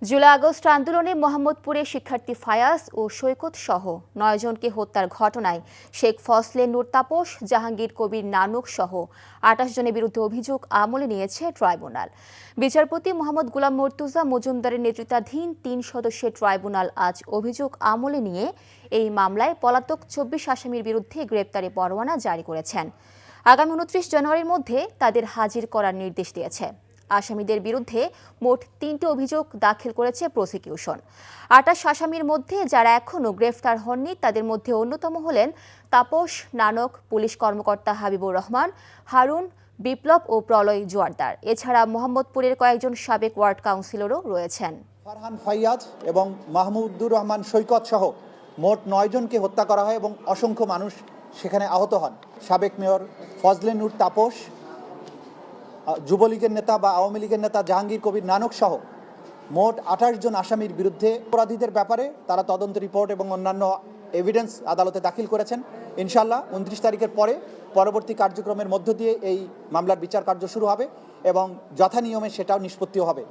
July August আন্দোলনে মোহাম্মদপুরে শিক্ষার্থী ফায়াজ ও সৈকত সহ ৯ জনকে হত্যার ঘটনায় শেখ ফজলে নূর তাপস, জাহাঙ্গীর কবির নানক সহ ২৮ জনের বিরুদ্ধে অভিযোগ আমলে নিয়েছে ট্রাইব্যুনাল। বিচারপতি মোহাম্মদ গোলাম মর্তুজা মজুমদারের নেতৃত্বাধীন ৩ সদস্যের ট্রাইব্যুনাল আজ অভিযোগ আমলে নিয়ে এই মামলায় পলাতক ২৪ আসামির বিরুদ্ধে গ্রেপ্তারি পরোয়ানা জারি করেছেন। আগামী ২৯ জানুয়ারির মধ্যে তাদের হাজির করার নির্দেশ দিয়েছে। আসামিদের বিরুদ্ধে মোট ৩টি অভিযোগ দাখিল করেছে প্রসিকিউশন। ২৮ আসামির মধ্যে যারা এখনও গ্রেফতার হননি তাদের মধ্যে অন্যতম হলেন তাপস, নানক, পুলিশ কর্মকর্তা হাবিবুর রহমান, হারুন, বিপ্লব ও প্রলয় জোয়ারদার। এছাড়া মোহাম্মদপুরের কয়েকজন সাবেক ওয়ার্ড কাউন্সিলরও রয়েছেন। ফারহান ফাইয়াজ এবং মাহমুদুর রহমান সৈকত সহ মোট ৯ জনকে হত্যা করা হয় এবং অসংখ্য মানুষ সেখানে আহত হন। সাবেক মেয়র ফজলে নূর তাপস, যুবলীগের নেতা বা আওয়ামী লীগের নেতা জাহাঙ্গীর কবির নানক সহ মোট ২৮ জন আসামির বিরুদ্ধে অপরাধীদের ব্যাপারে তারা তদন্ত রিপোর্ট এবং অন্যান্য এভিডেন্স আদালতে দাখিল করেছেন। ইনশাআল্লাহ ২৯ তারিখের পরে পরবর্তী কার্যক্রমের মধ্য দিয়ে এই মামলার বিচার কার্য শুরু হবে এবং যথানিয়মে সেটাও নিষ্পত্তিও হবে।